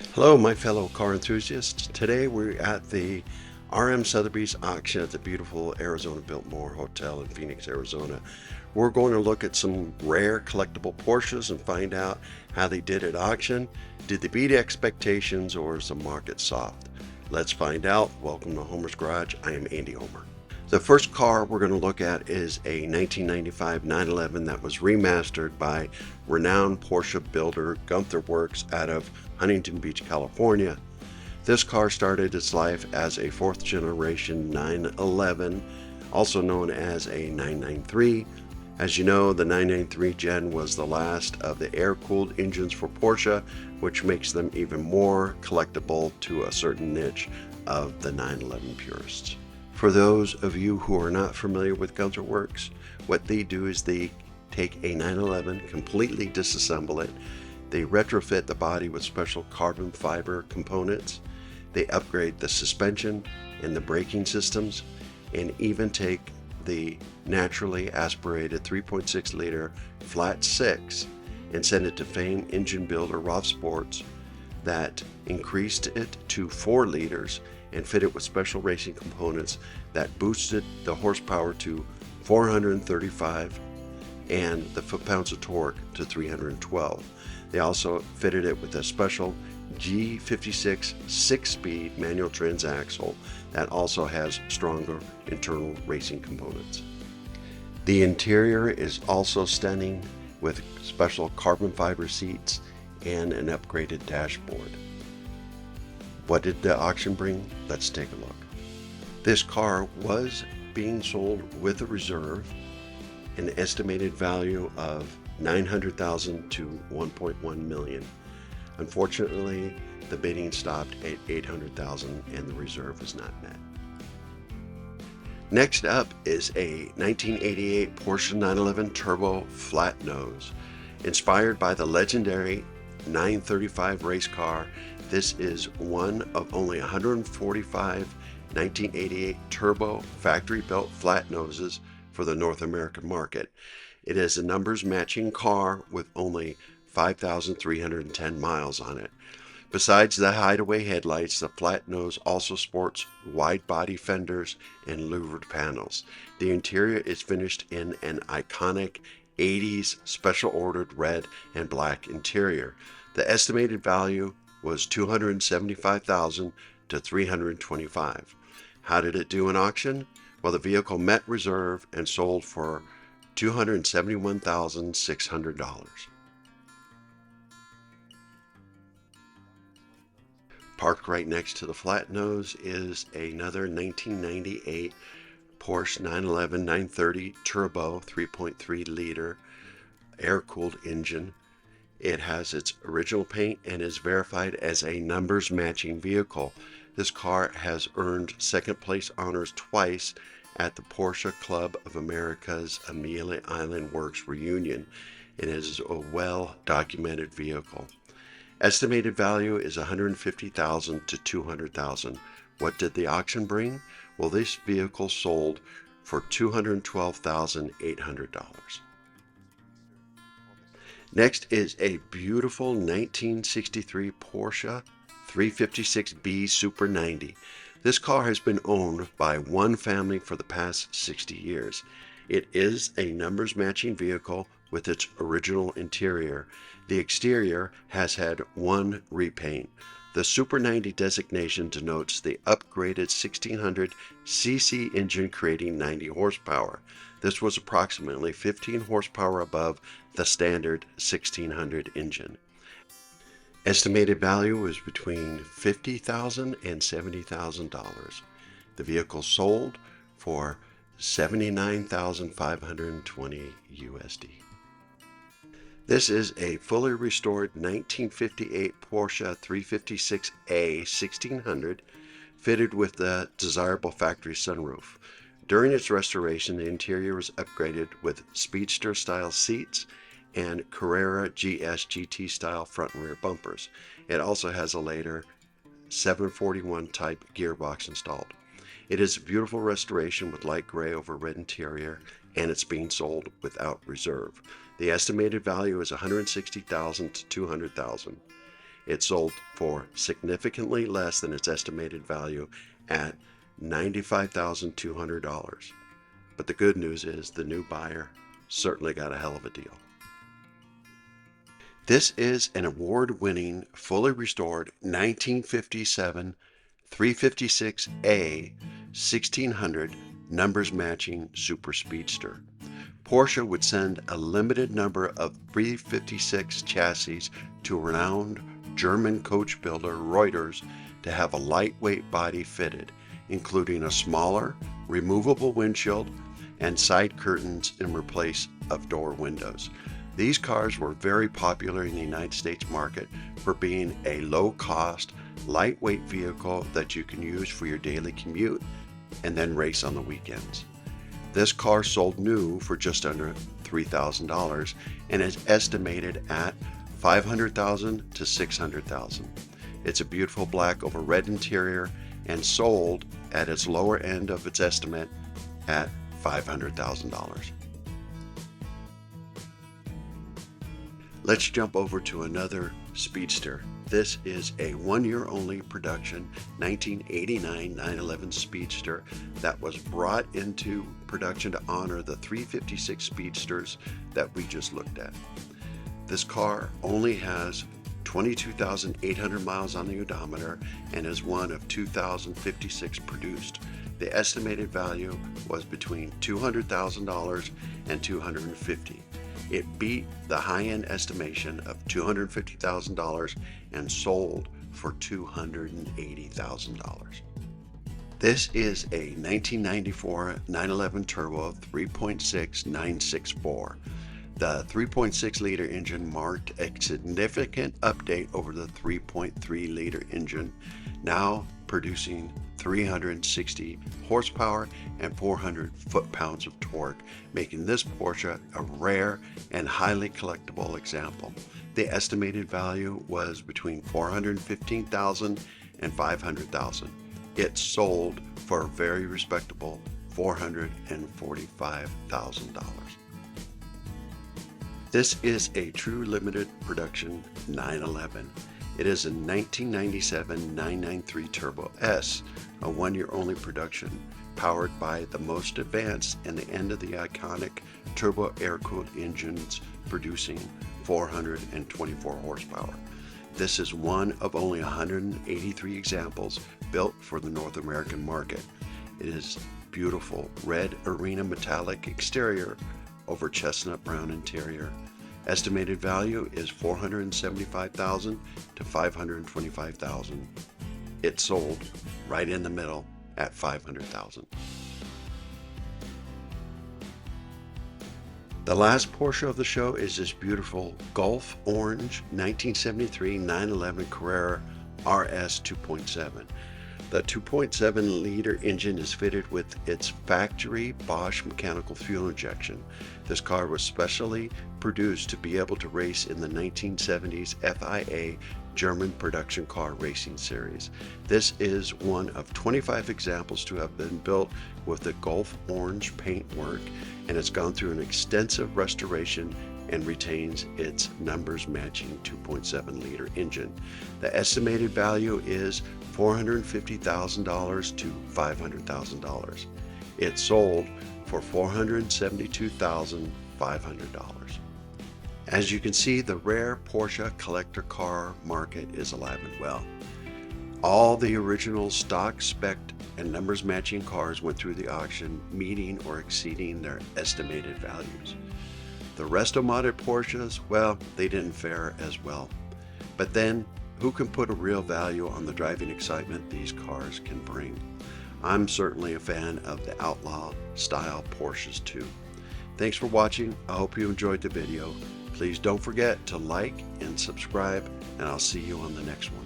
Hello, my fellow car enthusiasts. Today we're at the RM Sotheby's auction at the beautiful Arizona Biltmore Hotel in Phoenix, Arizona. We're going to look at some rare collectible Porsches and find out how they did at auction. Did they beat expectations or is the market soft? Let's find out. Welcome to Homer's Garage. I am Andy Homer. The first car we're going to look at is a 1995 911 that was remastered by renowned Porsche builder Gunther Works out of Huntington Beach, California. This car started its life as a fourth generation 911, also known as a 993. As you know, the 993 Gen was the last of the air-cooled engines for Porsche, which makes them even more collectible to a certain niche of the 911 purists. For those of you who are not familiar with Gunther Works, what they do is they take a 911, completely disassemble it, they retrofit the body with special carbon fiber components, they upgrade the suspension and the braking systems, and even take the naturally aspirated 3.6 liter flat six and send it to famed engine builder Roth Sports that increased it to 4 liters and fit it with special racing components that boosted the horsepower to 435 and the foot-pounds of torque to 312. They also fitted it with a special G56 6-speed manual transaxle that also has stronger internal racing components. The interior is also stunning with special carbon fiber seats and an upgraded dashboard. What did the auction bring? Let's take a look. This car was being sold with a reserve, an estimated value of $900,000 to $1.1 million. Unfortunately, the bidding stopped at $800,000 and the reserve was not met. Next up is a 1988 Porsche 911 Turbo flat nose. Inspired by the legendary 935 race car, this is one of only 145 1988 turbo factory-built flat noses for the North American market. It is a numbers matching car with only 5,310 miles on it. Besides the hideaway headlights, the flat nose also sports wide body fenders and louvered panels. The interior is finished in an iconic 80s special ordered red and black interior. The estimated value was $275,000 to $325,000. How did it do in auction? Well, the vehicle met reserve and sold for $271,600. Parked right next to the flat nose is another 1998 Porsche 911 930 Turbo 3.3 liter air-cooled engine. It has its original paint and is verified as a numbers matching vehicle. This car has earned second place honors twice at the Porsche Club of America's Amelia Island Works reunion. It is a well documented vehicle. Estimated value is $150,000 to $200,000. What did the auction bring? Well, this vehicle sold for $212,800. Next is a beautiful 1963 Porsche 356B Super 90. This car has been owned by one family for the past 60 years. It is a numbers matching vehicle with its original interior. The exterior has had one repaint. The Super 90 designation denotes the upgraded 1600cc engine creating 90 horsepower. This was approximately 15 horsepower above the standard 1600 engine. Estimated value was between $50,000 and $70,000. The vehicle sold for $79,520 USD. This is a fully restored 1958 Porsche 356A 1600 fitted with the desirable factory sunroof. During its restoration, the interior was upgraded with Speedster style seats and Carrera GS GT style front and rear bumpers. It also has a later 741 type gearbox installed. It is a beautiful restoration with light gray over red interior, and it's being sold without reserve. The estimated value is $160,000 to $200,000. It sold for significantly less than its estimated value at $95,200. But the good news is the new buyer certainly got a hell of a deal. This is an award-winning, fully restored 1957 356A 1600 numbers matching super speedster. Porsche would send a limited number of 356 chassis to renowned German coach builder Reuters to have a lightweight body fitted, including a smaller, removable windshield and side curtains in replace of door windows. These cars were very popular in the United States market for being a low-cost, lightweight vehicle that you can use for your daily commute and then race on the weekends. This car sold new for just under $3,000 and is estimated at $500,000 to $600,000. It's a beautiful black over red interior and sold at its lower end of its estimate at $500,000. Let's jump over to another speedster. This is a one-year-only production 1989 911 Speedster that was brought into production to honor the 356 Speedsters that we just looked at. This car only has 22,800 miles on the odometer and is one of 2,056 produced. The estimated value was between $200,000 and $250,000. It beat the high-end estimation of $250,000 and sold for $280,000. This is a 1994 911 Turbo 3.6 964. The 3.6 liter engine marked a significant update over the 3.3 liter engine, now producing 360 horsepower and 400 foot-pounds of torque, making this Porsche a rare and highly collectible example. The estimated value was between $415,000 and $500,000. It sold for a very respectable $445,000. This is a true limited production 911. It is a 1997 993 Turbo S, a one-year-only production, powered by the most advanced and the end of the iconic turbo air-cooled engines producing 424 horsepower. This is one of only 183 examples built for the North American market. It is beautiful red arena metallic exterior over chestnut brown interior. Estimated value is $475,000 to $525,000. It sold right in the middle at $500,000. The last Porsche of the show is this beautiful Gulf Orange 1973 911 Carrera RS 2.7. The 2.7 liter engine is fitted with its factory Bosch mechanical fuel injection. This car was specially produced to be able to race in the 1970s FIA German production car racing series. This is one of 25 examples to have been built with the Gulf Orange paintwork, and it's gone through an extensive restoration and retains its numbers matching 2.7 liter engine. The estimated value is $450,000 to $500,000. It sold for $472,500. As you can see, the rare Porsche collector car market is alive and well. All the original stock, spec, and numbers matching cars went through the auction, meeting or exceeding their estimated values. The Resto-modded Porsches, well, they didn't fare as well. But then, who can put a real value on the driving excitement these cars can bring? I'm certainly a fan of the outlaw style Porsches too. Thanks for watching. I hope you enjoyed the video. Please don't forget to like and subscribe, and I'll see you on the next one.